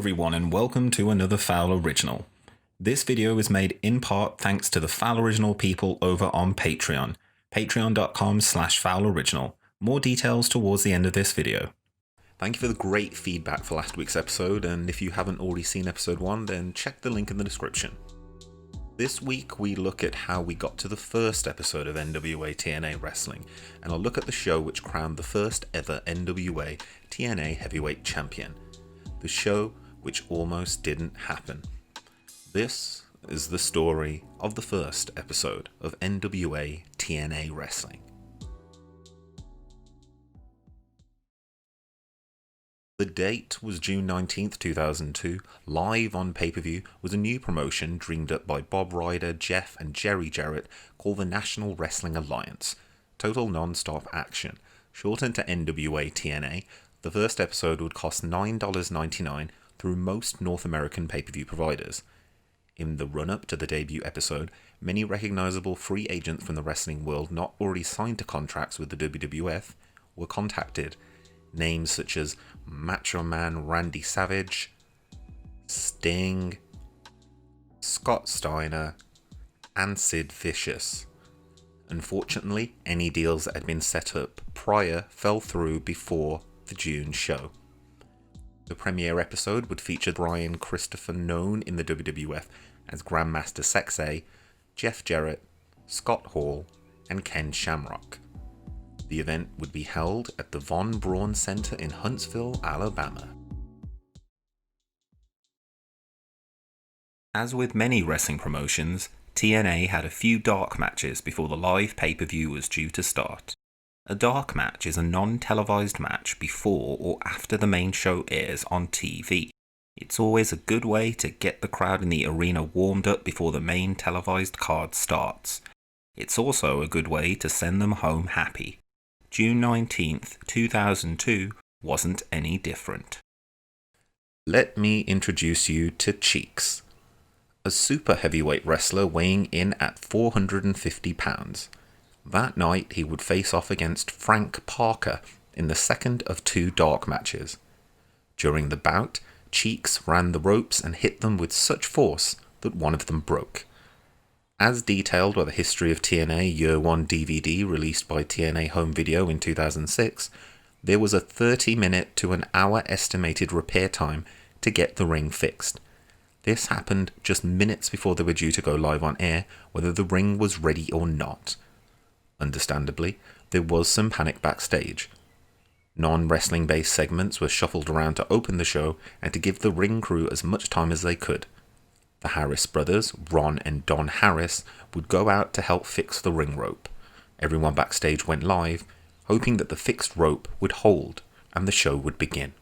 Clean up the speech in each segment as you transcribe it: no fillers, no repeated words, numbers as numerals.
everyone and welcome to another Fowl Original. This video is made in part thanks to the Fowl Original people over on Patreon, patreon.com/FowlOriginal. More details towards the end of this video. Thank you for the great feedback for last week's episode, and if you haven't already seen episode 1 then check the link in the description. This week we look at how we got to the first episode of NWA TNA Wrestling, and I'll look at the show which crowned the first ever NWA TNA Heavyweight Champion. The show which almost didn't happen. This is the story of the first episode of NWA TNA Wrestling. The date was June 19th, 2002. Live on pay-per-view was a new promotion dreamed up by Bob Ryder, Jeff and Jerry Jarrett called the National Wrestling Alliance. Total non-stop action. Shortened to NWA TNA, the first episode would cost $9.99 through most North American pay-per-view providers. In the run-up to the debut episode, many recognizable free agents from the wrestling world not already signed to contracts with the WWF were contacted. Names such as Macho Man Randy Savage, Sting, Scott Steiner, and Sid Vicious. Unfortunately, any deals that had been set up prior fell through before the June show. The premiere episode would feature Brian Christopher, known in the WWF as Grandmaster Sexay, Jeff Jarrett, Scott Hall, and Ken Shamrock. The event would be held at the Von Braun Center in Huntsville, Alabama. As with many wrestling promotions, TNA had a few dark matches before the live pay-per-view was due to start. A dark match is a non-televised match before or after the main show airs on TV. It's always a good way to get the crowd in the arena warmed up before the main televised card starts. It's also a good way to send them home happy. June 19th, 2002 wasn't any different. Let me introduce you to Cheeks, a super heavyweight wrestler weighing in at 450 pounds. That night he would face off against Frank Parker in the second of 2 dark matches. During the bout, Cheeks ran the ropes and hit them with such force that one of them broke. As detailed by the History of TNA Year 1 DVD released by TNA Home Video in 2006, there was a 30-minute to an hour estimated repair time to get the ring fixed. This happened just minutes before they were due to go live on air, whether the ring was ready or not. Understandably, there was some panic backstage. Non-wrestling based segments were shuffled around to open the show and to give the ring crew as much time as they could. The Harris brothers, Ron and Don Harris, would go out to help fix the ring rope. Everyone backstage went live, hoping that the fixed rope would hold and the show would begin.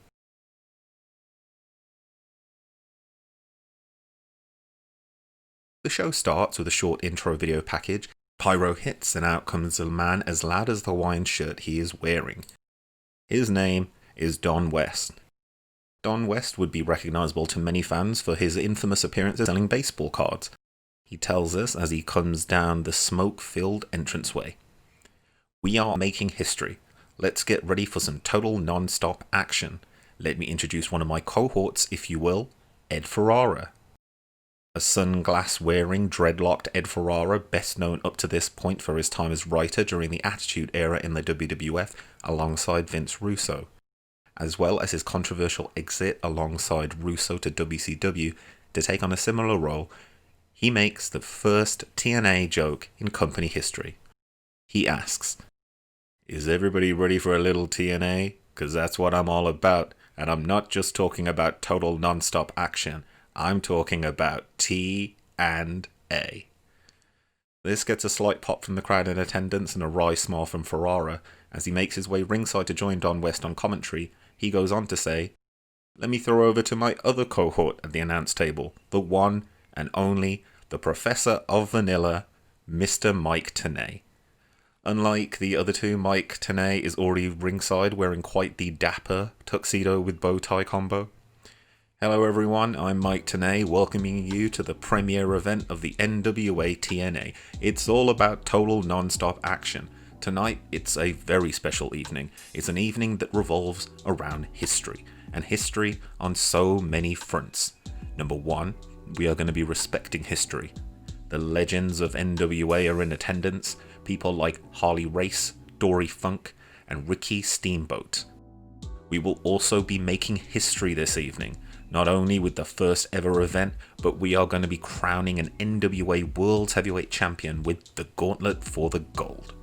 The show starts with a short intro video package. Pyro hits and out comes a man as loud as the Hawaiian shirt he is wearing. His name is Don West. Don West would be recognizable to many fans for his infamous appearances selling baseball cards. He tells us as he comes down the smoke-filled entranceway. We are making history. Let's get ready for some total non-stop action. Let me introduce one of my cohorts, if you will, Ed Ferrara. A sunglass-wearing, dreadlocked Ed Ferrara, best known up to this point for his time as writer during the Attitude Era in the WWF alongside Vince Russo, as well as his controversial exit alongside Russo to WCW to take on a similar role. He makes the first TNA joke in company history. He asks, "Is everybody ready for a little TNA? 'Cause that's what I'm all about, and I'm not just talking about total non-stop action. I'm talking about T&A. This gets a slight pop from the crowd in attendance and a wry smile from Ferrara. As he makes his way ringside to join Don West on commentary, he goes on to say, "Let me throw over to my other cohort at the announce table, the one and only, the Professor of Vanilla, Mr. Mike Tenay." Unlike the other two, Mike Tenay is already ringside wearing quite the dapper tuxedo with bow tie combo. Hello everyone, I'm Mike Tenay, welcoming you to the premiere event of the NWA TNA. It's all about total non-stop action. Tonight, it's a very special evening. It's an evening that revolves around history. and history on so many fronts. Number one, we are going to be respecting history. The legends of NWA are in attendance, people like Harley Race, Dory Funk, and Ricky Steamboat. We will also be making history this evening, not only with the first ever event, but we are going to be crowning an NWA World Heavyweight Champion with the Gauntlet for the Gold.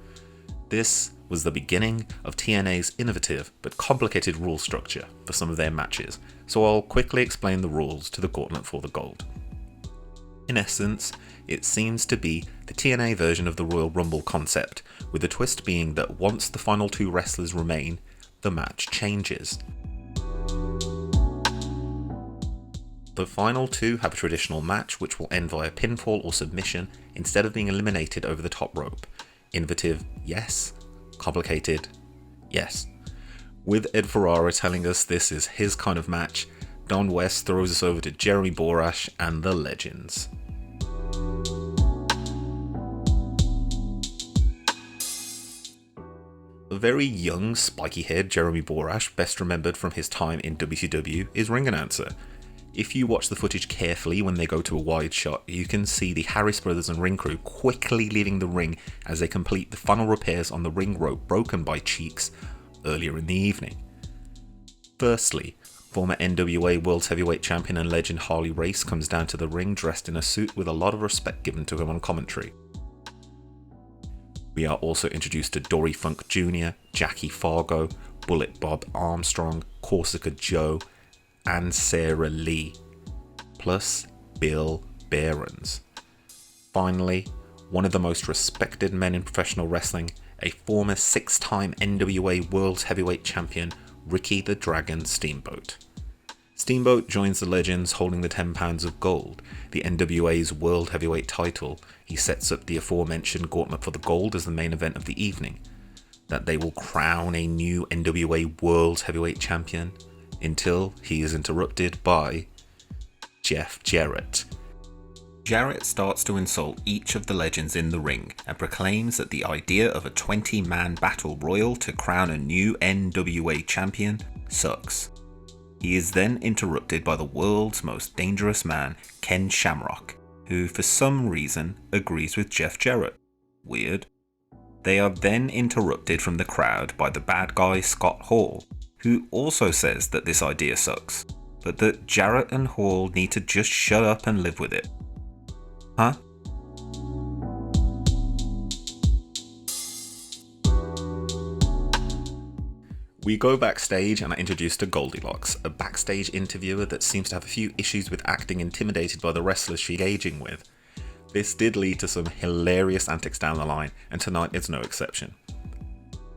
This was the beginning of TNA's innovative but complicated rule structure for some of their matches, so I'll quickly explain the rules to the Gauntlet for the Gold. In essence, it seems to be the TNA version of the Royal Rumble concept, with the twist being that once the final two wrestlers remain, the match changes. The final two have a traditional match which will end via pinfall or submission instead of being eliminated over the top rope. Innovative, yes. Complicated, yes. With Ed Ferrara telling us this is his kind of match, Don West throws us over to Jeremy Borash and the Legends. The very young, spiky-haired Jeremy Borash, best remembered from his time in WCW, is ring announcer. If you watch the footage carefully when they go to a wide shot, you can see the Harris brothers and ring crew quickly leaving the ring as they complete the final repairs on the ring rope broken by Cheeks earlier in the evening. Firstly, former NWA World Heavyweight Champion and legend Harley Race comes down to the ring dressed in a suit with a lot of respect given to him on commentary. We are also introduced to Dory Funk Jr., Jackie Fargo, Bullet Bob Armstrong, Corsica Joe, and Sarah Lee, plus Bill Behrens. Finally, one of the most respected men in professional wrestling, a former 6-time NWA World Heavyweight Champion, Ricky the Dragon Steamboat. Steamboat joins the Legends holding the 10 pounds of gold, the NWA's World Heavyweight title. He sets up the aforementioned Gauntlet for the Gold as the main event of the evening, that they will crown a new NWA World Heavyweight Champion, until he is interrupted by Jeff Jarrett. Jarrett starts to insult each of the legends in the ring and proclaims that the idea of a 20-man battle royal to crown a new NWA champion sucks. He is then interrupted by the world's most dangerous man, Ken Shamrock, who for some reason agrees with Jeff Jarrett. Weird. They are then interrupted from the crowd by the bad guy Scott Hall, who also says that this idea sucks, but that Jarrett and Hall need to just shut up and live with it. Huh? We go backstage and are introduced to Goldilocks, a backstage interviewer that seems to have a few issues with acting intimidated by the wrestlers she's engaging with. This did lead to some hilarious antics down the line, and tonight is no exception.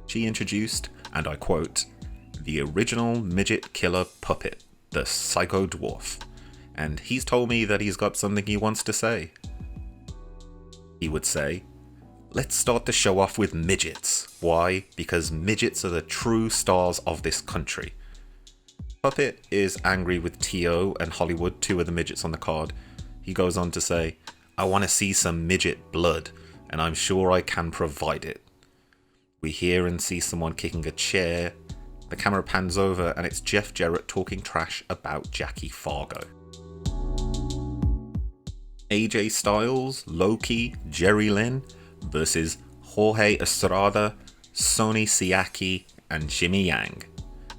She introduced, and I quote, the original midget killer puppet, the Psycho Dwarf, and he's told me that he's got something he wants to say. He would say, let's start the show off with midgets. Why? Because midgets are the true stars of this country. Puppet is angry with T.O. and Hollywood, two of the midgets on the card. He goes on to say, I want to see some midget blood, and I'm sure I can provide it. We hear and see someone kicking a chair. The camera pans over and it's Jeff Jarrett talking trash about Jackie Fargo. AJ Styles, Loki, Jerry Lynn versus Jorge Estrada, Sonny Siaki, and Jimmy Yang.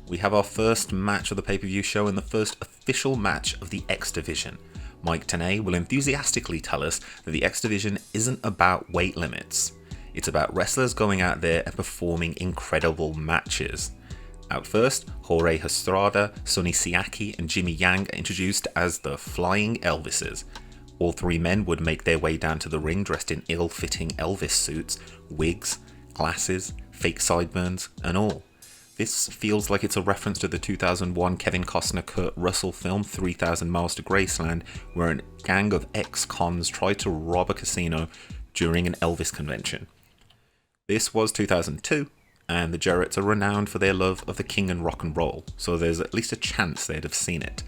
We have our first match of the pay-per-view show and the first official match of the X Division. Mike Tenay will enthusiastically tell us that the X Division isn't about weight limits. It's about wrestlers going out there and performing incredible matches. Out first, Jorge Estrada, Sonny Siaki, and Jimmy Yang are introduced as the Flying Elvises. All three men would make their way down to the ring dressed in ill-fitting Elvis suits, wigs, glasses, fake sideburns, and all. This feels like it's a reference to the 2001 Kevin Costner-Kurt Russell film 3,000 Miles to Graceland, where a gang of ex-cons tried to rob a casino during an Elvis convention. This was 2002, and the Jarretts are renowned for their love of the king and rock and roll, so there's at least a chance they'd have seen it.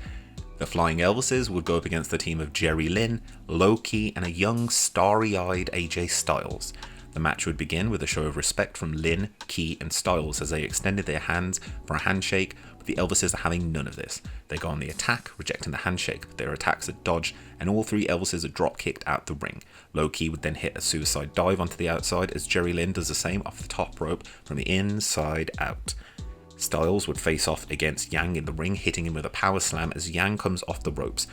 The Flying Elvises would go up against the team of Jerry Lynn, Loki, and a young, starry-eyed AJ Styles. The match would begin with a show of respect from Lynn, Key, and Styles as they extended their hands for a handshake, but the Elvises are having none of this. They go on the attack, rejecting the handshake. Their attacks are dodged, and all three Elvises are drop-kicked out the ring. Low Key would then hit a suicide dive onto the outside as Jerry Lynn does the same off the top rope from the inside out. Styles would face off against Yang in the ring, hitting him with a power slam as Yang comes off the ropes.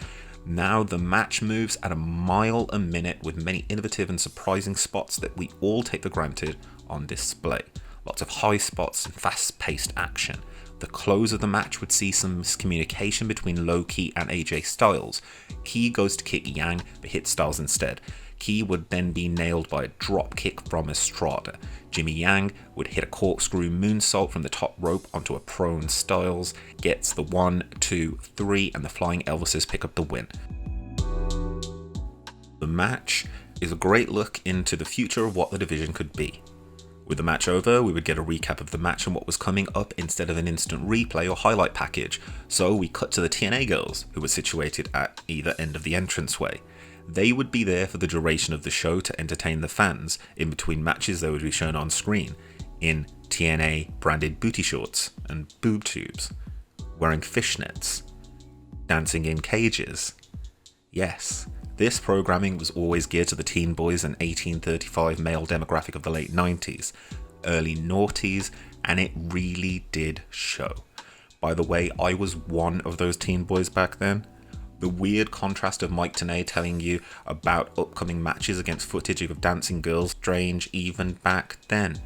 Now the match moves at a mile a minute with many innovative and surprising spots that we all take for granted on display. Lots of high spots and fast-paced action. The close of the match would see some miscommunication between Low Key and AJ Styles. Key goes to kick Yang but hits Styles instead. Key would then be nailed by a drop kick from Estrada. Jimmy Yang would hit a corkscrew moonsault from the top rope onto a prone Styles, gets the 1, 2, 3, and the Flying Elvises pick up the win. The match is a great look into the future of what the division could be. With the match over, we would get a recap of the match and what was coming up instead of an instant replay or highlight package. So we cut to the TNA Girls, who were situated at either end of the entranceway. They would be there for the duration of the show to entertain the fans. In between matches, they would be shown on screen in TNA branded booty shorts and boob tubes, wearing fishnets, dancing in cages. Yes, this programming was always geared to the teen boys and 1835 male demographic of the late 90s, early noughties, and it really did show. By the way, I was one of those teen boys back then. The weird contrast of Mike Tenay telling you about upcoming matches against footage of dancing girls, strange even back then.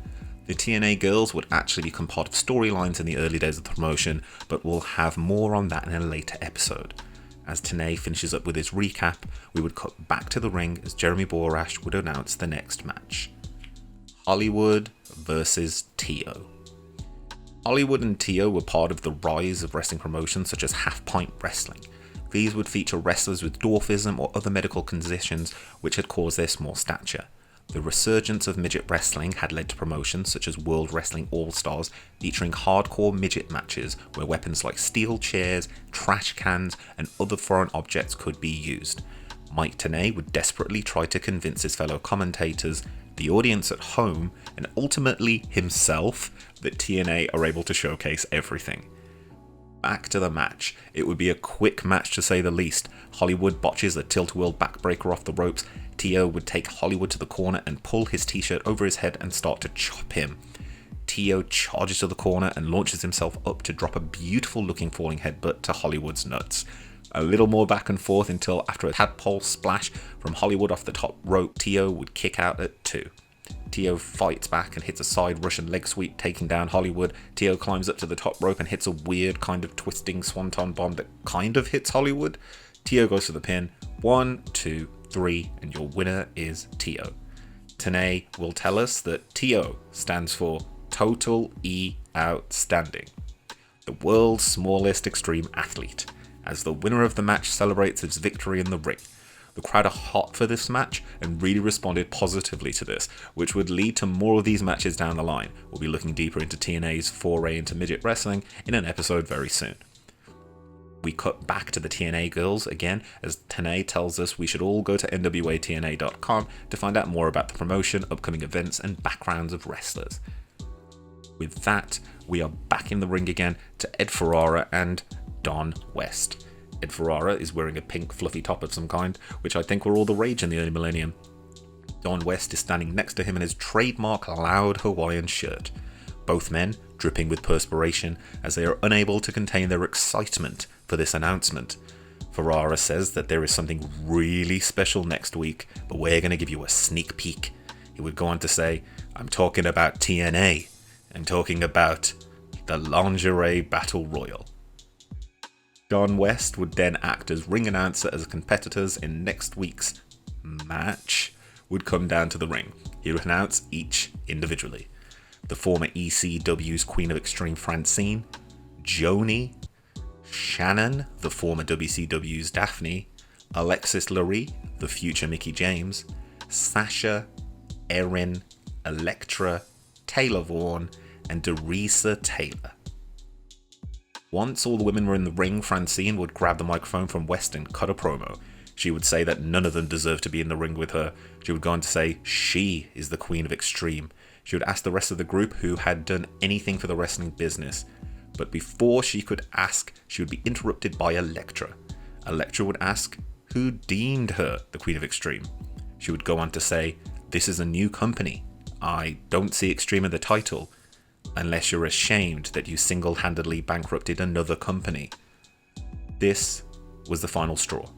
The TNA Girls would actually become part of storylines in the early days of the promotion, but we'll have more on that in a later episode. As Tenay finishes up with his recap, we would cut back to the ring as Jeremy Borash would announce the next match. Hollywood versus T.O. Hollywood and T.O. were part of the rise of wrestling promotions such as Half Pint Wrestling. These would feature wrestlers with dwarfism or other medical conditions which had caused their small stature. The resurgence of midget wrestling had led to promotions such as World Wrestling All-Stars featuring hardcore midget matches where weapons like steel chairs, trash cans, and other foreign objects could be used. Mike Tenay would desperately try to convince his fellow commentators, the audience at home, and ultimately himself that TNA are able to showcase everything. Back to the match. It would be a quick match to say the least. Hollywood botches a tilt-a-whirl backbreaker off the ropes. T.O. would take Hollywood to the corner and pull his t-shirt over his head and start to chop him. T.O. charges to the corner and launches himself up to drop a beautiful looking falling headbutt to Hollywood's nuts. A little more back and forth until after a tadpole splash from Hollywood off the top rope, T.O. would kick out at 2. T.O. fights back and hits a side Russian leg sweep, taking down Hollywood. T.O. climbs up to the top rope and hits a weird kind of twisting swanton bomb that kind of hits Hollywood. T.O. goes for the pin. 1, 2, 3, and your winner is T.O. Tenay will tell us that T.O. stands for Total E Outstanding, the world's smallest extreme athlete, as the winner of the match celebrates its victory in the ring. The crowd are hot for this match and really responded positively to this, which would lead to more of these matches down the line. We'll be looking deeper into TNA's foray into midget wrestling in an episode very soon. We cut back to the TNA Girls again as Tenay tells us we should all go to NWATNA.com to find out more about the promotion, upcoming events, and backgrounds of wrestlers. With that, we are back in the ring again to Ed Ferrara and Don West. Ed Ferrara is wearing a pink fluffy top of some kind, which I think were all the rage in the early millennium. Don West is standing next to him in his trademark loud Hawaiian shirt. Both men dripping with perspiration as they are unable to contain their excitement for this announcement. Ferrara says that there is something really special next week, but we're going to give you a sneak peek. He would go on to say, I'm talking about TNA. I'm talking about the Lingerie Battle Royal. Don West would then act as ring announcer as competitors in next week's match would come down to the ring. He would announce each individually. The former ECW's Queen of Extreme Francine, Joni, Shannon, the former WCW's Daphne, Alexis Lurie, the future Mickie James, Sasha, Erin, Elektra, Taylor Vaughn, and Derisa Taylor. Once all the women were in the ring, Francine would grab the microphone from West and cut a promo. She would say that none of them deserve to be in the ring with her. She would go on to say she is the Queen of Extreme. She would ask the rest of the group who had done anything for the wrestling business. But before she could ask, she would be interrupted by Elektra. Elektra would ask who deemed her the Queen of Extreme. She would go on to say, "This is a new company. I don't see Extreme in the title, unless you're ashamed that you single-handedly bankrupted another company." This was the final straw,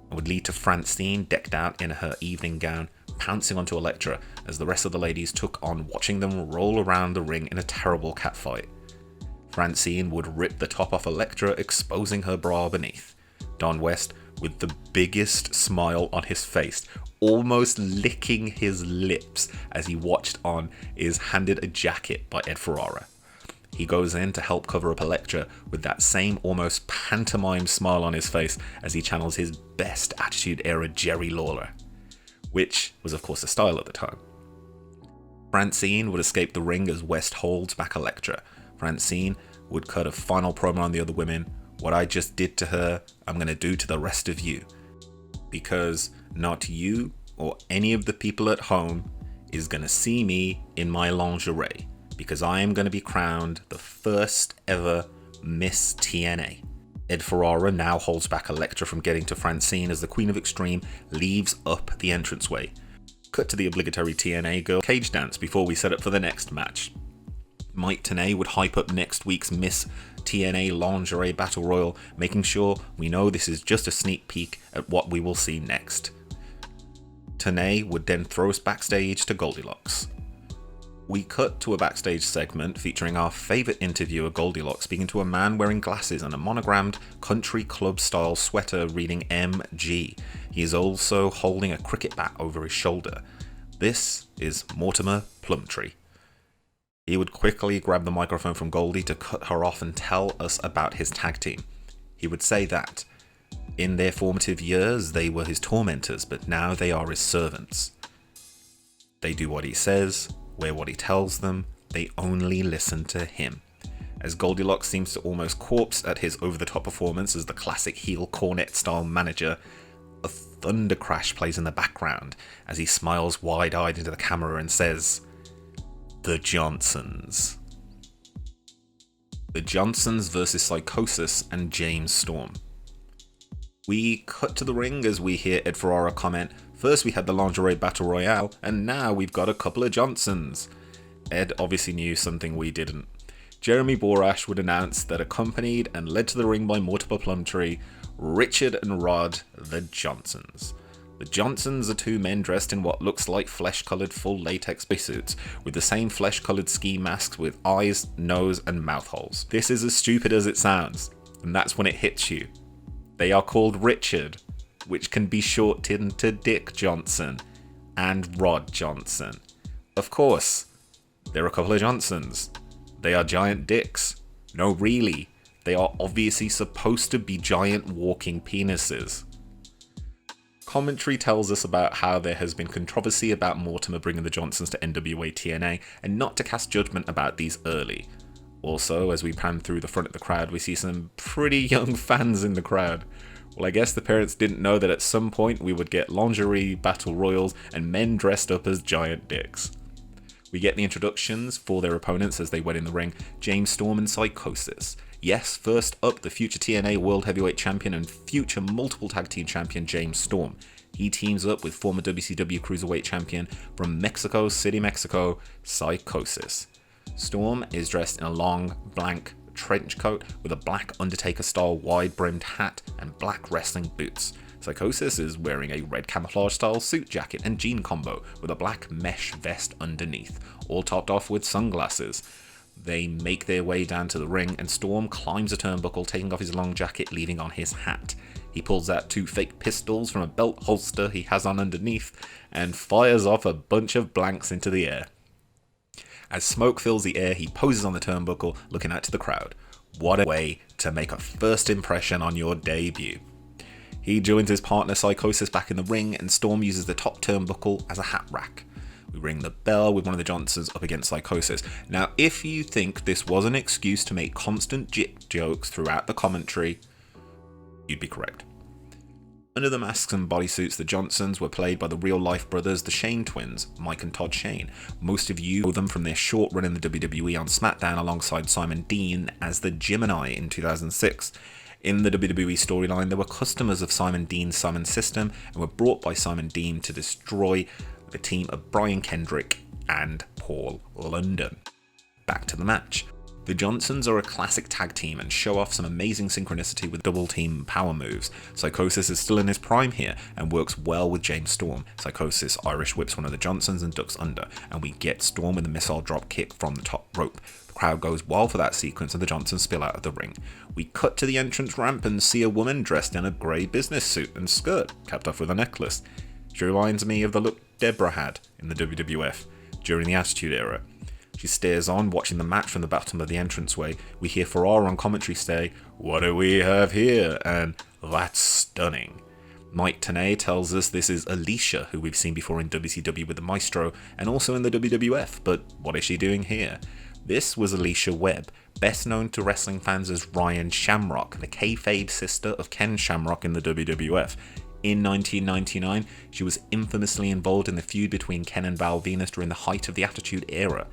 and would lead to Francine, decked out in her evening gown, pouncing onto Elektra as the rest of the ladies took on watching them roll around the ring in a terrible catfight. Francine would rip the top off Elektra, exposing her bra beneath. Don West, with the biggest smile on his face, almost licking his lips as he watched on, is handed a jacket by Ed Ferrara. He goes in to help cover up Elektra with that same almost pantomime smile on his face as he channels his best Attitude Era Jerry Lawler, which was of course the style at the time. Francine would escape the ring as West holds back Elektra. Francine would cut a final promo on the other women. "What I just did to her, I'm going to do to the rest of you. Because not you or any of the people at home is going to see me in my lingerie. Because I am going to be crowned the first ever Miss TNA." Ed Ferrara now holds back Elektra from getting to Francine as the Queen of Extreme leaves up the entranceway. Cut to the obligatory TNA Girl cage dance before we set up for the next match. Mike Tenay would hype up next week's Miss TNA Lingerie Battle Royal, making sure we know this is just a sneak peek at what we will see next. Tenay would then throw us backstage to Goldilocks. We cut to a backstage segment featuring our favourite interviewer Goldilocks speaking to a man wearing glasses and a monogrammed country club style sweater reading MG. He is also holding a cricket bat over his shoulder. This is Mortimer Plumtree. He would quickly grab the microphone from Goldie to cut her off and tell us about his tag team. He would say that in their formative years they were his tormentors, but now they are his servants. They do what he says, wear what he tells them, they only listen to him. As Goldilocks seems to almost corpse at his over-the-top performance as the classic heel cornet-style manager, a thunder crash plays in the background as he smiles wide-eyed into the camera and says, "The Johnsons." The Johnsons versus Psychosis and James Storm. We cut to the ring as we hear Ed Ferrara comment, "First we had the Lingerie Battle Royale, and now we've got a couple of Johnsons." Ed obviously knew something we didn't. Jeremy Borash would announce that accompanied and led to the ring by Mortimer Plumtree, Richard and Rod, the Johnsons. The Johnsons are two men dressed in what looks like flesh-coloured full latex spacesuits, with the same flesh-coloured ski masks with eyes, nose and mouth holes. This is as stupid as it sounds, and that's when it hits you. They are called Richard, which can be shortened to Dick Johnson, and Rod Johnson. Of course, they're a couple of Johnsons. They are giant dicks. No, really, they are obviously supposed to be giant walking penises. Commentary tells us about how there has been controversy about Mortimer bringing the Johnsons to NWA TNA and not to cast judgment about these early. Also, as we pan through the front of the crowd, we see some pretty young fans in the crowd. Well, I guess the parents didn't know that at some point we would get lingerie battle royals and men dressed up as giant dicks. We get the introductions for their opponents as they went in the ring, James Storm and Psychosis. Yes, first up, the future TNA World Heavyweight Champion and future multiple tag team champion James Storm. He teams up with former WCW Cruiserweight Champion from Mexico City, Mexico, Psychosis. Storm is dressed in a long, blank trench coat with a black Undertaker-style wide-brimmed hat and black wrestling boots. Psychosis is wearing a red camouflage-style suit jacket and jean combo with a black mesh vest underneath, all topped off with sunglasses. They make their way down to the ring and Storm climbs a turnbuckle, taking off his long jacket, leaving on his hat. He pulls out two fake pistols from a belt holster he has on underneath and fires off a bunch of blanks into the air. As smoke fills the air, he poses on the turnbuckle, looking out to the crowd. What a way to make a first impression on your debut. He joins his partner Psychosis back in the ring and Storm uses the top turnbuckle as a hat rack. We ring the bell with one of the Johnsons up against Psychosis. Now, if you think this was an excuse to make constant jokes throughout the commentary, you'd be correct. Under the masks and bodysuits, the Johnsons were played by the real-life brothers, the Shane twins, Mike and Todd Shane. Most of you know them from their short run in the WWE on SmackDown alongside Simon Dean as the Gemini in 2006. In the WWE storyline, they were customers of Simon Dean's Summon system and were brought by Simon Dean to destroy the team of Brian Kendrick and Paul London. Back to the match. The Johnsons are a classic tag team and show off some amazing synchronicity with double team power moves. Psychosis is still in his prime here and works well with James Storm. Psychosis Irish whips one of the Johnsons and ducks under, and we get Storm with a missile drop kick from the top rope. The crowd goes wild for that sequence and the Johnsons spill out of the ring. We cut to the entrance ramp and see a woman dressed in a grey business suit and skirt, capped off with a necklace. She reminds me of the look Deborah had in the WWF during the Attitude Era. She stares on, watching the match from the bottom of the entranceway. We hear Ferrara on commentary say, "What do we have here?" and "That's stunning." Mike Tenay tells us this is Alicia, who we've seen before in WCW with the Maestro and also in the WWF, but what is she doing here? This was Alicia Webb, best known to wrestling fans as Ryan Shamrock, the kayfabe sister of Ken Shamrock in the WWF. In 1999, she was infamously involved in the feud between Ken and Val Venus during the height of the Attitude Era.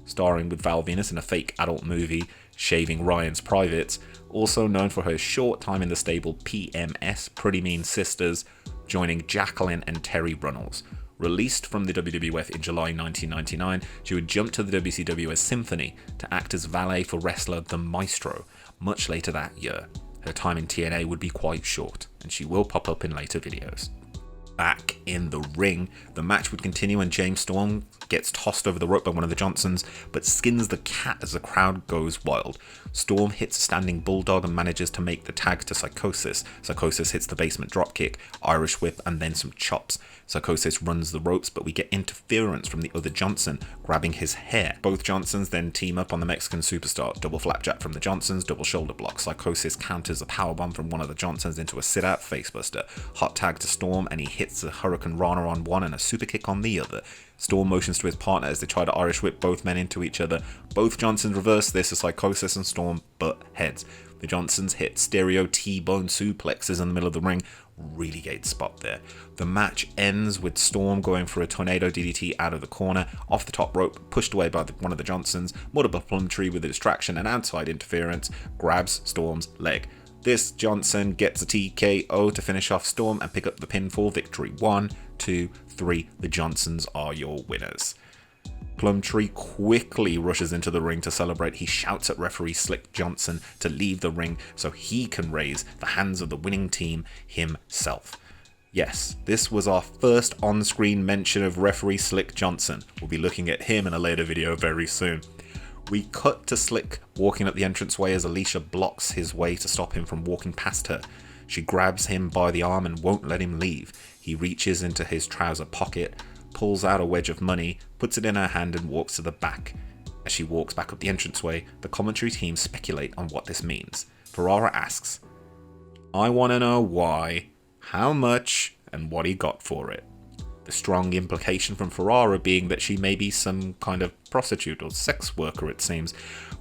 Starring with Val Venus in a fake adult movie, Shaving Ryan's Privates, also known for her short time in the stable PMS, Pretty Mean Sisters, joining Jacqueline and Terry Runnels. Released from the WWF in July 1999, she would jump to the WCW as Symphony to act as valet for wrestler The Maestro much later that year. Her time in TNA would be quite short, and she will pop up in later videos. Back in the ring, the match would continue and James Storm gets tossed over the rope by one of the Johnsons, but skins the cat as the crowd goes wild. Storm hits a standing bulldog and manages to make the tag to Psychosis. Psychosis hits the basement dropkick, Irish whip, and then some chops. Psychosis runs the ropes, but we get interference from the other Johnson, grabbing his hair. Both Johnsons then team up on the Mexican superstar. Double flapjack from the Johnsons, double shoulder block. Psychosis counters a powerbomb from one of the Johnsons into a sit-out facebuster. Hot tag to Storm, and he hits a Hurricane Rana on one and a super kick on the other. Storm motions to his partner as they try to Irish whip both men into each other. Both Johnsons reverse this as Psychosis and Storm butt heads. The Johnsons hit stereo T-bone suplexes in the middle of the ring. Really great spot there. The match ends with Storm going for a tornado DDT out of the corner, off the top rope, pushed away by one of the Johnsons. Multiple plum tree with a distraction and outside interference grabs Storm's leg. This Johnson gets a TKO to finish off Storm and pick up the pinfall victory. 1, 2, 3. The Johnsons are your winners. Plumtree quickly rushes into the ring to celebrate. He shouts at referee Slick Johnson to leave the ring so he can raise the hands of the winning team himself. Yes, this was our first on-screen mention of referee Slick Johnson. We'll be looking at him in a later video very soon. We cut to Slick walking up the entranceway as Alicia blocks his way to stop him from walking past her. She grabs him by the arm and won't let him leave. He reaches into his trouser pocket, pulls out a wedge of money, puts it in her hand and walks to the back. As she walks back up the entranceway, the commentary team speculate on what this means. Ferrara asks, "I want to know why, how much, and what he got for it." The strong implication from Ferrara being that she may be some kind of prostitute or sex worker, it seems.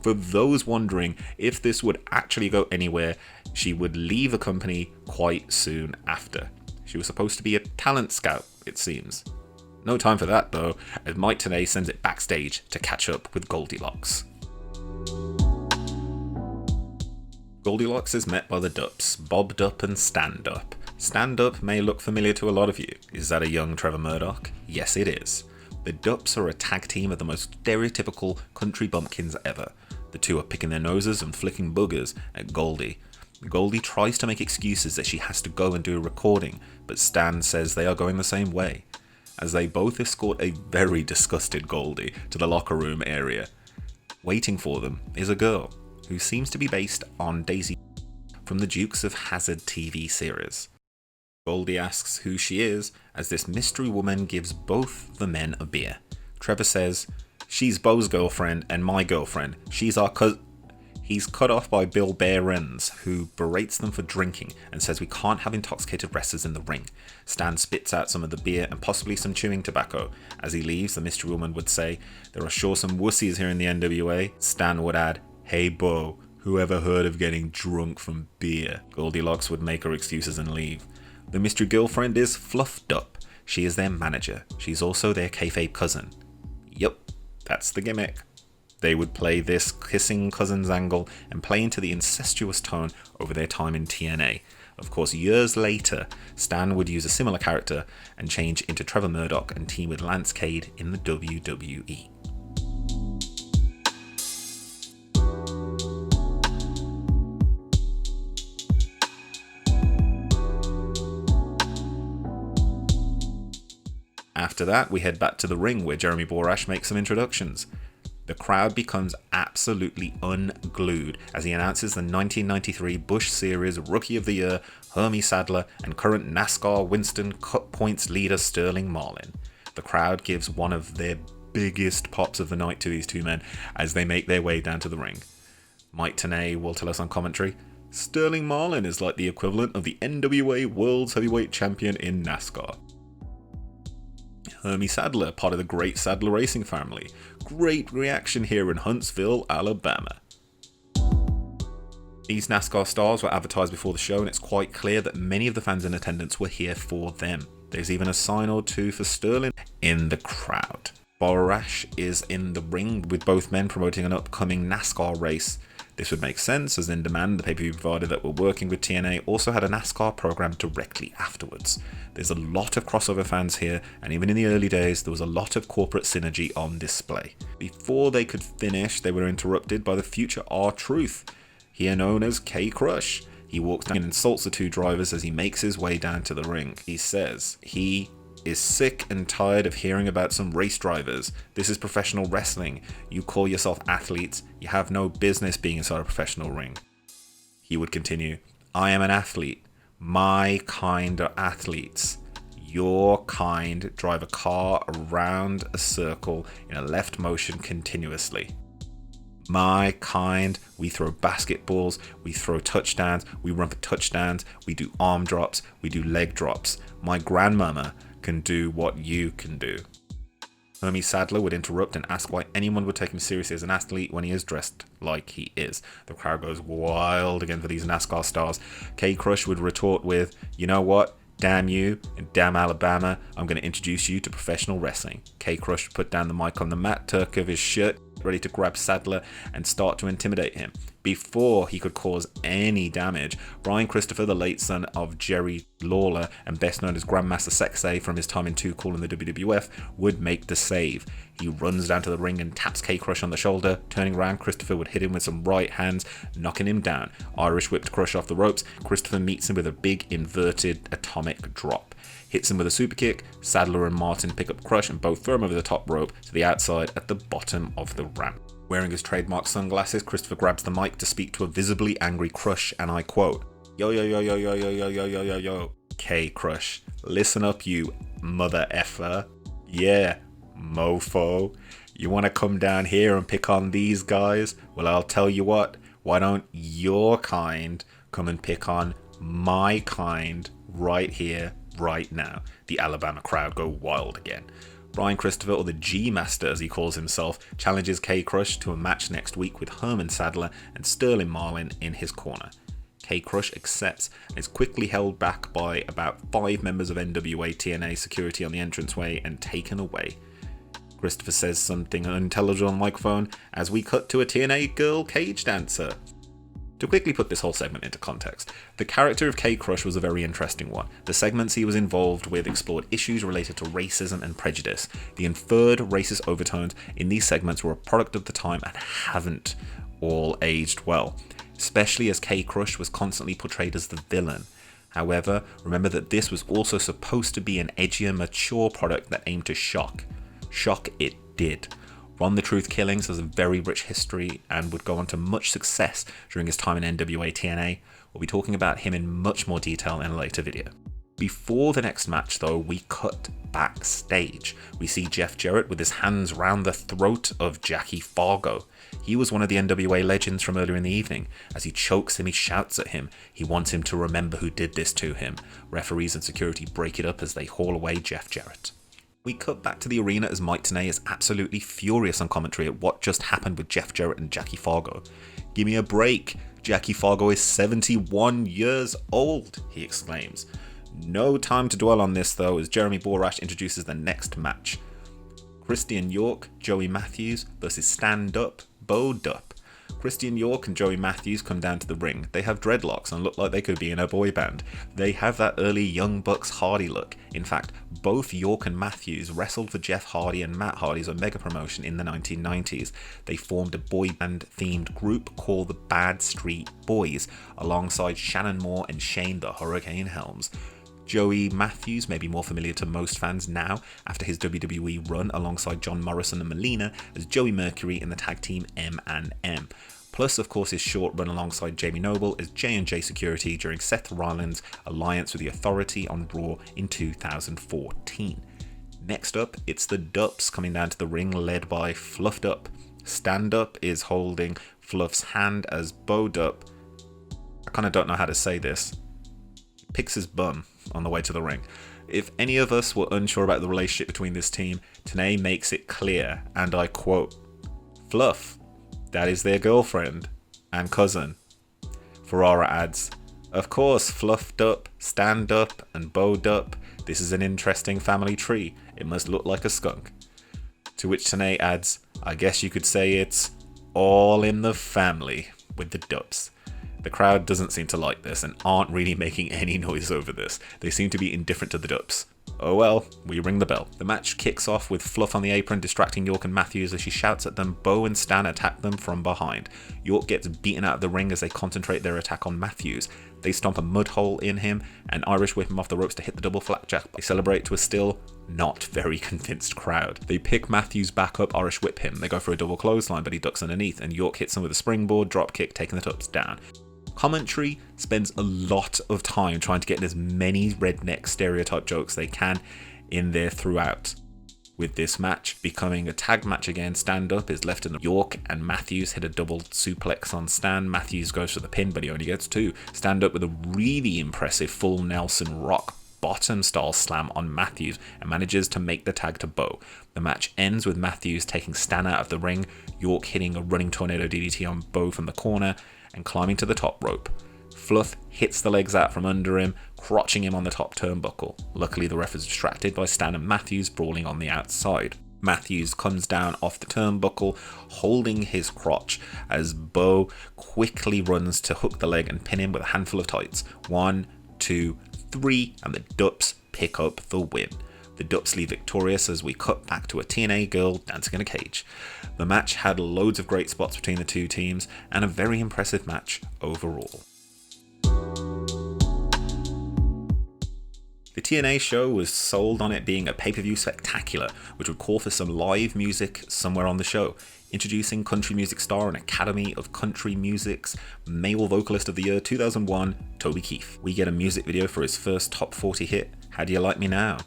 For those wondering if this would actually go anywhere, she would leave the company quite soon after. She was supposed to be a talent scout, it seems. No time for that though, as Mike Tenay sends it backstage to catch up with Goldilocks. Goldilocks is met by the Dupps, Bob Dupp and Stan Dupp. Stan Dupp may look familiar to a lot of you. Is that a young Trevor Murdoch? Yes, it is. The Dupps are a tag team of the most stereotypical country bumpkins ever. The two are picking their noses and flicking boogers at Goldie. Goldie tries to make excuses that she has to go and do a recording, but Stan says they are going the same way, as they both escort a very disgusted Goldie to the locker room area. Waiting for them is a girl who seems to be based on Daisy from the Dukes of Hazzard TV series. Goldie asks who she is, as this mystery woman gives both the men a beer. Trevor says, "She's Bo's girlfriend and my girlfriend. She's our cousin." He's cut off by Bill Behrens, who berates them for drinking and says we can't have intoxicated wrestlers in the ring. Stan spits out some of the beer and possibly some chewing tobacco. As he leaves, the mystery woman would say, "There are sure some wussies here in the NWA." Stan would add, "Hey Bo, who ever heard of getting drunk from beer?" Goldilocks would make her excuses and leave. The mystery girlfriend is fluffed up. She is their manager. She's also their kayfabe cousin. Yup, that's the gimmick. They would play this kissing cousins angle and play into the incestuous tone over their time in TNA. Of course, years later, Stan would use a similar character and change into Trevor Murdoch and team with Lance Cade in the WWE. After that, we head back to the ring where Jeremy Borash makes some introductions. The crowd becomes absolutely unglued as he announces the 1993 Busch Series Rookie of the Year, Hermie Sadler, and current NASCAR Winston Cup Points leader Sterling Marlin. The crowd gives one of their biggest pops of the night to these two men as they make their way down to the ring. Mike Tenay will tell us on commentary, Sterling Marlin is like the equivalent of the NWA World's Heavyweight Champion in NASCAR. Hermie Sadler, part of the great Sadler racing family. Great reaction here in Huntsville, Alabama. These NASCAR stars were advertised before the show, and it's quite clear that many of the fans in attendance were here for them. There's even a sign or two for Sterling in the crowd. Borash is in the ring with both men promoting an upcoming NASCAR race. This would make sense, as In Demand, the pay-per-view provider that were working with TNA, also had a NASCAR program directly afterwards. There's a lot of crossover fans here, and even in the early days, there was a lot of corporate synergy on display. Before they could finish, they were interrupted by the future R-Truth, here known as K-Crush. He walks down and insults the two drivers as he makes his way down to the ring. He says he is sick and tired of hearing about some race drivers. This is professional wrestling. You call yourself athletes. You have no business being inside a professional ring. He would continue, I am an athlete. My kind are athletes. Your kind drive a car around a circle in a left motion continuously. My kind, we throw basketballs, we throw touchdowns, we run for touchdowns, we do arm drops, we do leg drops. My grandmama can do what you can do. Hermie Sadler would interrupt and ask why anyone would take him seriously as an athlete when he is dressed like he is. The crowd goes wild again for these NASCAR stars. K-Crush would retort with, you know what? Damn you and damn Alabama, I'm going to introduce you to professional wrestling. K-Crush put down the mic on the mat, tuck of his shirt, ready to grab Sadler and start to intimidate him. Before he could cause any damage, Brian Christopher, the late son of Jerry Lawler and best known as Grandmaster Sexay from his time in Too Cool in the WWF, would make the save. He runs down to the ring and taps K-Crush on the shoulder. Turning around, Christopher would hit him with some right hands, knocking him down. Irish whipped Crush off the ropes. Christopher meets him with a big inverted atomic drop. Hits him with a super kick. Sadler and Martin pick up Crush and both throw him over the top rope to the outside at the bottom of the ramp. Wearing his trademark sunglasses, Christopher grabs the mic to speak to a visibly angry Crush, and I quote, yo yo yo yo yo yo yo yo yo yo yo. K-Crush, listen up you mother effer. Yeah, mofo. You want to come down here and pick on these guys? Well, I'll tell you what, why don't your kind come and pick on my kind right here, right now? The Alabama crowd go wild again. Brian Christopher, or the G-Master as he calls himself, challenges K-Crush to a match next week with Herman Sadler and Sterling Marlin in his corner. K-Crush accepts and is quickly held back by about 5 members of NWA TNA security on the entranceway and taken away. Christopher says something unintelligible on the microphone as we cut to a TNA girl cage dancer. To quickly put this whole segment into context, the character of K-Crush was a very interesting one. The segments he was involved with explored issues related to racism and prejudice. The inferred racist overtones in these segments were a product of the time and haven't all aged well, especially as K-Crush was constantly portrayed as the villain. However, remember that this was also supposed to be an edgier, mature product that aimed to shock. Shock it did. Ron the Truth Killings has a very rich history and would go on to much success during his time in NWA TNA. We'll be talking about him in much more detail in a later video. Before the next match though, we cut backstage. We see Jeff Jarrett with his hands round the throat of Jackie Fargo. He was one of the NWA legends from earlier in the evening. As he chokes him, he shouts at him. He wants him to remember who did this to him. Referees and security break it up as they haul away Jeff Jarrett. We cut back to the arena as Mike Tenay is absolutely furious on commentary at what just happened with Jeff Jarrett and Jackie Fargo. Give me a break. Jackie Fargo is 71 years old, he exclaims. No time to dwell on this though, as Jeremy Borash introduces the next match. Christian York, Joey Matthews versus Stand Up, Bo Dupp. Christian York and Joey Matthews come down to the ring. They have dreadlocks and look like they could be in a boy band. They have that early Young Bucks Hardy look. In fact, both York and Matthews wrestled for Jeff Hardy and Matt Hardy's Omega promotion in the 1990s. They formed a boy band themed group called the Bad Street Boys, alongside Shannon Moore and Shane the Hurricane Helms. Joey Matthews may be more familiar to most fans now after his WWE run alongside John Morrison and Melina as Joey Mercury in the tag team M&M. Plus, of course, his short run alongside Jamie Noble as J&J Security during Seth Rollins' alliance with the Authority on Raw in 2014. Next up, it's the Dupps coming down to the ring led by Fluff Dupp. Stand Up is holding Fluff's hand as Bo Dupp, I kind of don't know how to say this, picks his bum on the way to the ring. If any of us were unsure about the relationship between this team, TNA makes it clear, and I quote, "Fluff, that is their girlfriend and cousin." Ferrara adds, "Of course, Fluff Dupp, Stand Up, and Bo Dupp. This is an interesting family tree. It must look like a skunk." To which TNA adds, "I guess you could say it's all in the family with the Dupps." The crowd doesn't seem to like this and aren't really making any noise over this. They seem to be indifferent to the Dupps. Oh well, we ring the bell. The match kicks off with Fluff on the apron distracting York and Matthews as she shouts at them. Bo and Stan attack them from behind. York gets beaten out of the ring as they concentrate their attack on Matthews. They stomp a mud hole in him and Irish whip him off the ropes to hit the double flapjack. They celebrate to a still not very convinced crowd. They pick Matthews back up, Irish whip him. They go for a double clothesline but he ducks underneath and York hits him with a springboard drop kick, taking the Dupps down. Commentary spends a lot of time trying to get as many redneck stereotype jokes they can in there throughout. With this match becoming a tag match again, Stand Up is left in the York and Matthews hit a double suplex on Stan. Matthews goes for the pin but he only gets two. Stand Up with a really impressive full Nelson Rock bottom style slam on Matthews and manages to make the tag to Bo. The match ends with Matthews taking Stan out of the ring, York hitting a running tornado DDT on Bo from the corner and climbing to the top rope. Fluff hits the legs out from under him, crotching him on the top turnbuckle. Luckily the ref is distracted by Stan and Matthews brawling on the outside. Matthews comes down off the turnbuckle, holding his crotch as Bo quickly runs to hook the leg and pin him with a handful of tights. 1, 2, 3, and the Dupps pick up the win. The Dupps leave victorious as we cut back to a TNA girl dancing in a cage. The match had loads of great spots between the two teams and a very impressive match overall. The TNA show was sold on it being a pay-per-view spectacular, which would call for some live music somewhere on the show. Introducing country music star and Academy of Country Music's Male Vocalist of the Year 2001, Toby Keith. We get a music video for his first top 40 hit, How Do You Like Me Now?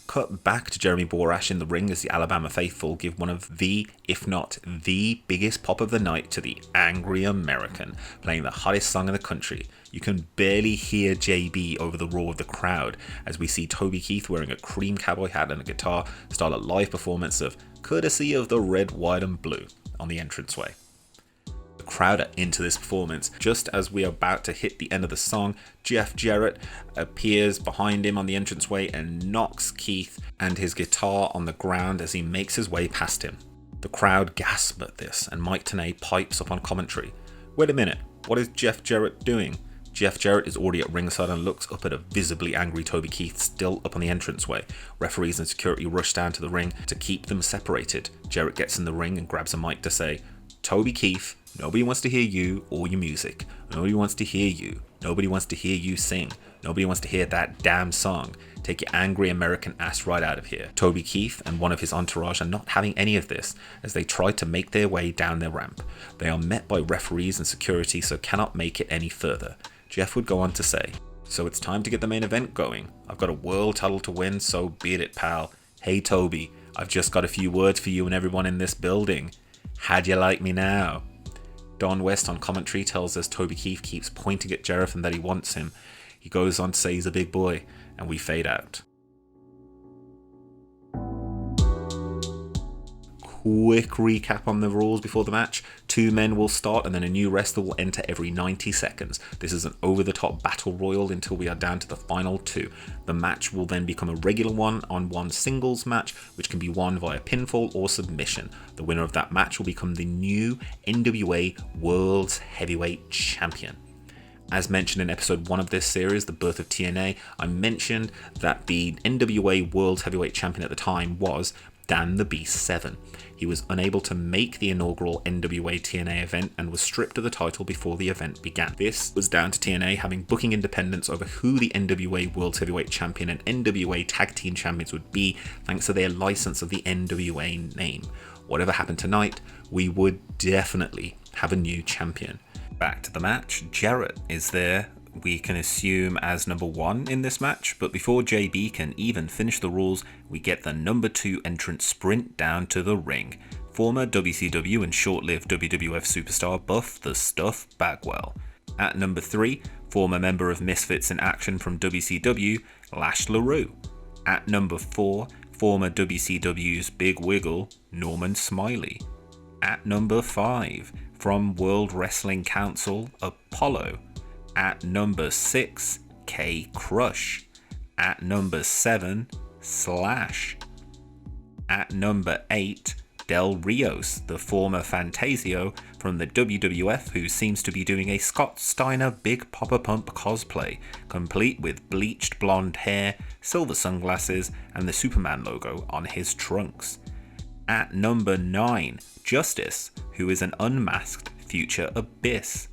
Cut back to Jeremy Borash in the ring as the Alabama faithful give one of the, if not the biggest pop of the night to the Angry American, playing the hottest song in the country. You can barely hear JB over the roar of the crowd as we see Toby Keith wearing a cream cowboy hat and a guitar start a live performance of Courtesy of the Red, White and Blue on the entranceway. The crowd are into this performance. Just as we are about to hit the end of the song, Jeff Jarrett appears behind him on the entranceway and knocks Keith and his guitar on the ground as he makes his way past him. The crowd gasp at this and Mike Tenay pipes up on commentary. Wait a minute, what is Jeff Jarrett doing? Jeff Jarrett is already at ringside and looks up at a visibly angry Toby Keith still up on the entranceway. Referees and security rush down to the ring to keep them separated. Jarrett gets in the ring and grabs a mic to say, Toby Keith, nobody wants to hear you or your music. Nobody wants to hear you. Nobody wants to hear you sing. Nobody wants to hear that damn song. Take your angry American ass right out of here. Toby Keith and one of his entourage are not having any of this as they try to make their way down their ramp. They are met by referees and security so cannot make it any further. Jeff would go on to say, so it's time to get the main event going. I've got a world title to win, so beat it, pal. Hey Toby, I've just got a few words for you and everyone in this building. How'd you like me now? Don West on commentary tells us Toby Keith keeps pointing at Jarrett and that he wants him. He goes on to say he's a big boy, and we fade out. quick recap on the rules before the match. 2 men will start and then a new wrestler will enter every 90 seconds. This is an over-the-top battle royal until we are down to the final 2. The match will then become a regular one-on-one singles match, which can be won via pinfall or submission. The winner of that match will become the new NWA World Heavyweight Champion. As mentioned in episode 1 of this series, The Birth of TNA, I mentioned that the NWA World Heavyweight Champion at the time was Dan the Beast 7. He was unable to make the inaugural NWA TNA event and was stripped of the title before the event began. This was down to TNA having booking independence over who the NWA World Heavyweight Champion and NWA Tag Team Champions would be, thanks to their license of the NWA name. Whatever happened tonight, we would definitely have a new champion. Back to the match, Jarrett is there, we can assume as number 1 in this match, but before JB can even finish the rules, we get the number 2 entrant sprint down to the ring. Former WCW and short-lived WWF superstar Buff the Stuff Bagwell. At number 3, former member of Misfits in Action from WCW, Lash LaRue. At number 4, former WCW's Big Wiggle, Norman Smiley. At number 5, from World Wrestling Council, Apollo. At number 6, K Crush. At number 7, Slash. At number 8, Del Rios, the former Fantasio from the WWF who seems to be doing a Scott Steiner Big Papa Pump cosplay, complete with bleached blonde hair, silver sunglasses, and the Superman logo on his trunks. At number 9, Justice, who is an unmasked future Abyss.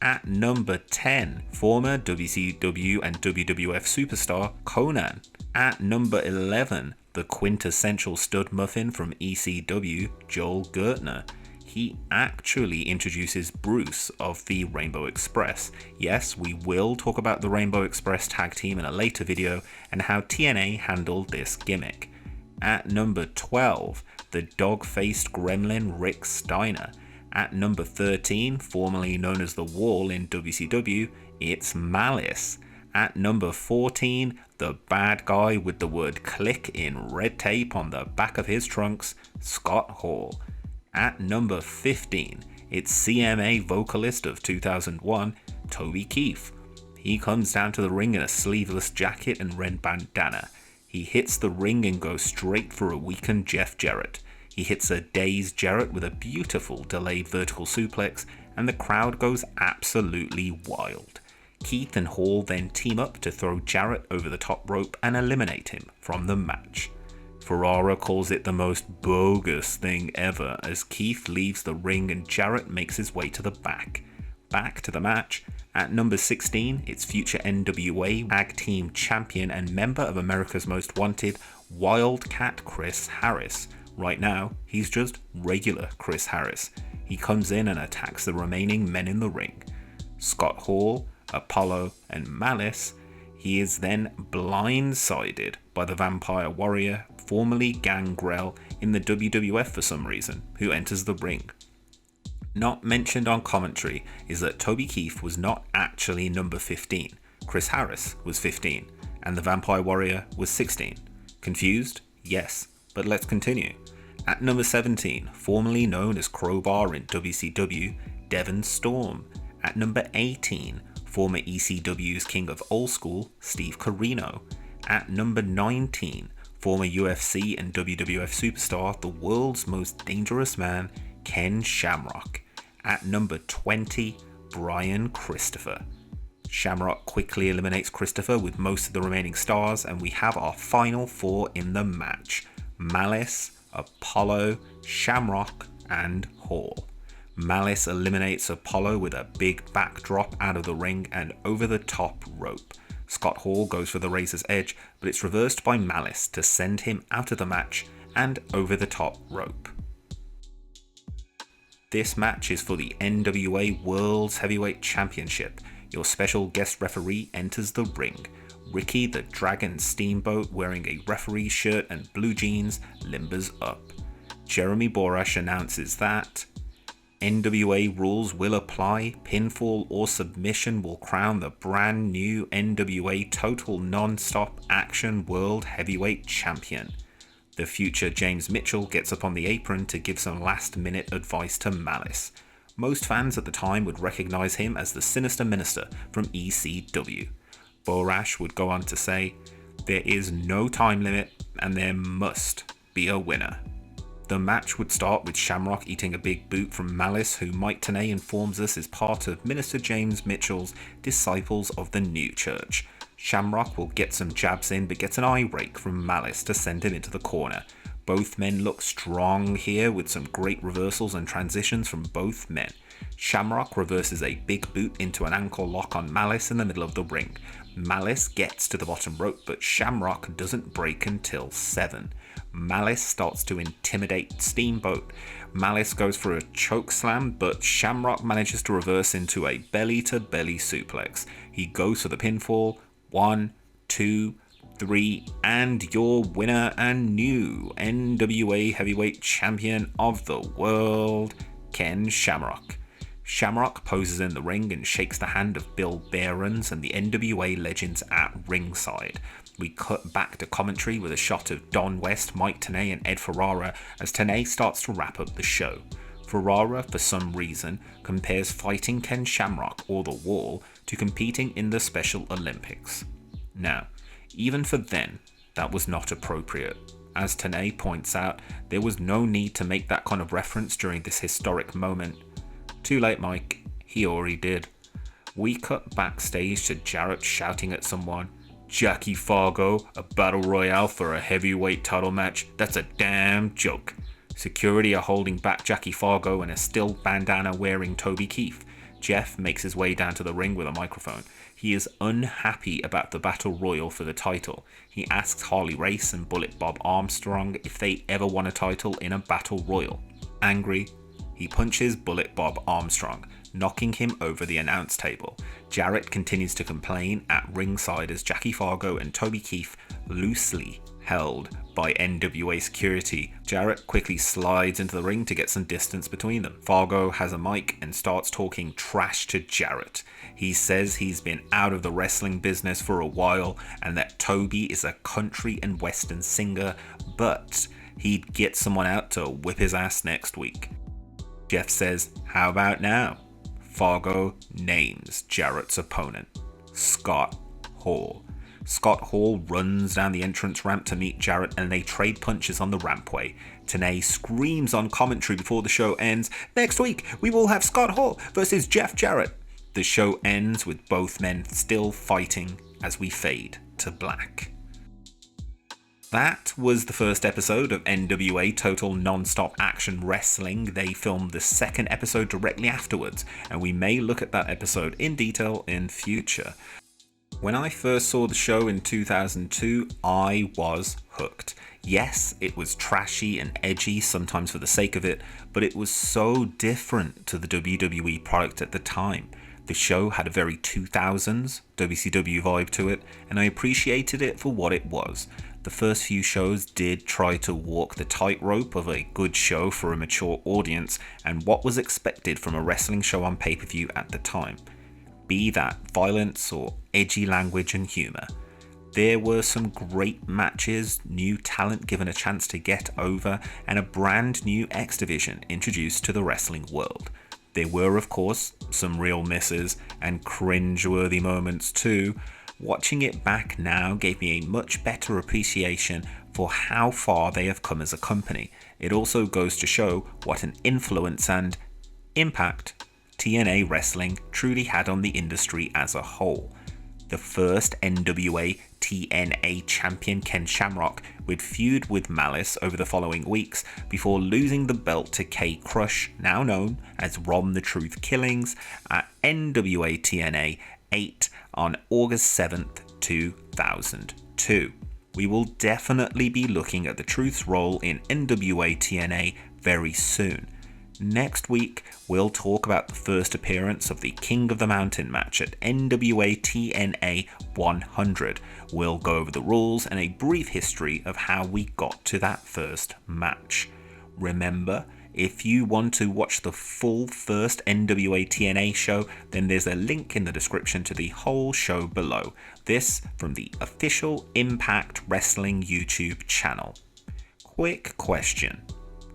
At number 10, former WCW and WWF superstar Conan. At number 11, the quintessential stud muffin from ECW, Joel Gertner. He actually introduces Bruce of the Rainbow Express. Yes, we will talk about the Rainbow Express tag team in a later video and how TNA handled this gimmick. At number 12, the dog-faced gremlin Rick Steiner. At number 13, formerly known as The Wall in WCW, it's Malice. At number 14, the bad guy with the word click in red tape on the back of his trunks, Scott Hall. At number 15, it's CMA vocalist of 2001, Toby Keith. He comes down to the ring in a sleeveless jacket and red bandana. He hits the ring and goes straight for a weakened Jeff Jarrett. He hits a dazed Jarrett with a beautiful delayed vertical suplex, and the crowd goes absolutely wild. Keith and Hall then team up to throw Jarrett over the top rope and eliminate him from the match. Ferrara calls it the most bogus thing ever as Keith leaves the ring and Jarrett makes his way to the back. Back to the match. At number 16, it's future NWA Tag Team Champion and member of America's Most Wanted, Wildcat Chris Harris. Right now, he's just regular Chris Harris. He comes in and attacks the remaining men in the ring. Scott Hall, Apollo, and Malice. He is then blindsided by the Vampire Warrior, formerly Gangrel in the WWF for some reason, who enters the ring. Not mentioned on commentary is that Toby Keith was not actually number 15. Chris Harris was 15, and the Vampire Warrior was 16. Confused? Yes, but let's continue. At number 17, formerly known as Crowbar in WCW, Devon Storm. At number 18, former ECW's King of Old School, Steve Corino. At number 19, former UFC and WWF superstar, the world's most dangerous man, Ken Shamrock. At number 20, Brian Christopher. Shamrock quickly eliminates Christopher with most of the remaining stars, and we have our final 4 in the match: Malice, Apollo, Shamrock, and Hall. Malice eliminates Apollo with a big backdrop out of the ring and over the top rope. Scott Hall goes for the razor's edge, but it's reversed by Malice to send him out of the match and over the top rope. This match is for the NWA World Heavyweight Championship. Your special guest referee enters the ring. Ricky the Dragon Steamboat, wearing a referee shirt and blue jeans, limbers up. Jeremy Borash announces that NWA rules will apply. Pinfall or submission will crown the brand new NWA Total Non-Stop Action World Heavyweight Champion. The future James Mitchell gets up on the apron to give some last-minute advice to Malice. Most fans at the time would recognise him as the Sinister Minister from ECW. Borash would go on to say, "There is no time limit and there must be a winner." The match would start with Shamrock eating a big boot from Malice, who Mike Tenay informs us is part of Minister James Mitchell's Disciples of the New Church. Shamrock will get some jabs in but gets an eye rake from Malice to send him into the corner. Both men look strong here with some great reversals and transitions from both men. Shamrock reverses a big boot into an ankle lock on Malice in the middle of the ring. Malice gets to the bottom rope, but Shamrock doesn't break until 7. Malice starts to intimidate Steamboat. Malice goes for a choke slam, but Shamrock manages to reverse into a belly-to-belly suplex. He goes for the pinfall. 1, 2, 3, and your winner and new NWA Heavyweight Champion of the World, Ken Shamrock. Shamrock poses in the ring and shakes the hand of Bill Behrens and the NWA legends at ringside. We cut back to commentary with a shot of Don West, Mike Tenay and Ed Ferrara as Tenay starts to wrap up the show. Ferrara, for some reason, compares fighting Ken Shamrock or The Wall to competing in the Special Olympics. Now, even for then, that was not appropriate. As Tenay points out, there was no need to make that kind of reference during this historic moment. Too late, Mike. He already did. We cut backstage to Jarrett shouting at someone, "Jackie Fargo, a battle royale for a heavyweight title match? That's a damn joke." Security are holding back Jackie Fargo and a still bandana wearing Toby Keith. Jeff makes his way down to the ring with a microphone. He is unhappy about the battle royal for the title. He asks Harley Race and Bullet Bob Armstrong if they ever won a title in a battle royal. Angry, he punches Bullet Bob Armstrong, knocking him over the announce table. Jarrett continues to complain at ringside as Jackie Fargo and Toby Keith loosely held by NWA security. Jarrett quickly slides into the ring to get some distance between them. Fargo has a mic and starts talking trash to Jarrett. He says he's been out of the wrestling business for a while and that Toby is a country and western singer, but he'd get someone out to whip his ass next week. Jeff says, "How about now?" Fargo names Jarrett's opponent, Scott Hall. Scott Hall runs down the entrance ramp to meet Jarrett and they trade punches on the rampway. Tenay screams on commentary before the show ends, "Next week we will have Scott Hall versus Jeff Jarrett." The show ends with both men still fighting as we fade to black. That was the first episode of NWA Total Non-Stop Action Wrestling. They filmed the second episode directly afterwards, and we may look at that episode in detail in future. When I first saw the show in 2002, I was hooked. Yes, it was trashy and edgy, sometimes for the sake of it, but it was so different to the WWE product at the time. The show had a very 2000s WCW vibe to it, and I appreciated it for what it was. The first few shows did try to walk the tightrope of a good show for a mature audience and what was expected from a wrestling show on pay-per-view at the time. Be that violence or edgy language and humour. There were some great matches, new talent given a chance to get over, and a brand new X Division introduced to the wrestling world. There were, of course, some real misses and cringe-worthy moments too. Watching it back now gave me a much better appreciation for how far they have come as a company. It also goes to show what an influence and impact TNA Wrestling truly had on the industry as a whole. The first NWA TNA champion Ken Shamrock would feud with Malice over the following weeks before losing the belt to K Crush, now known as Ron the Truth Killings, at NWA TNA 8 on August 7th, 2002. We will definitely be looking at the Truth's role in NWA TNA very soon. Next week, we'll talk about the first appearance of the King of the Mountain match at NWA TNA 100. We'll go over the rules and a brief history of how we got to that first match. Remember, if you want to watch the full first NWA TNA show, then there's a link in the description to the whole show below. This from the official Impact Wrestling YouTube channel. Quick question.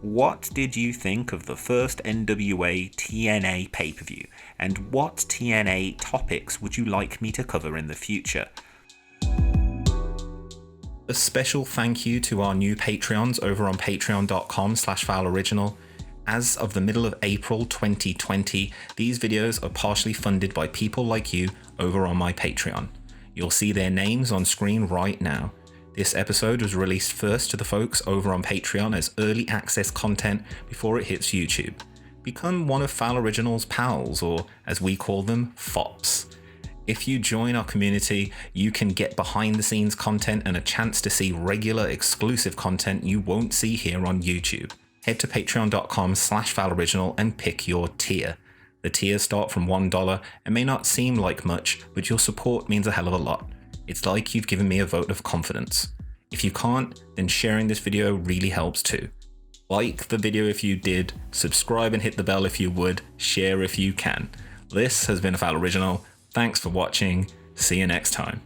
What did you think of the first NWA TNA pay-per-view, and what TNA topics would you like me to cover in the future? A special thank you to our new Patreons over on patreon.com/FowlOriginal. As of the middle of April 2020, these videos are partially funded by people like you over on my Patreon. You'll see their names on screen right now. This episode was released first to the folks over on Patreon as early access content before it hits YouTube. Become one of Fowl Original's pals, or as we call them, FOPs. If you join our community, you can get behind the scenes content and a chance to see regular exclusive content you won't see here on YouTube. Head to patreon.com/FowlOriginal and pick your tier. The tiers start from $1 and may not seem like much, but your support means a hell of a lot. It's like you've given me a vote of confidence. If you can't, then sharing this video really helps too. Like the video if you did, subscribe and hit the bell if you would, share if you can. This has been a Fowl Original. Thanks for watching. See you next time.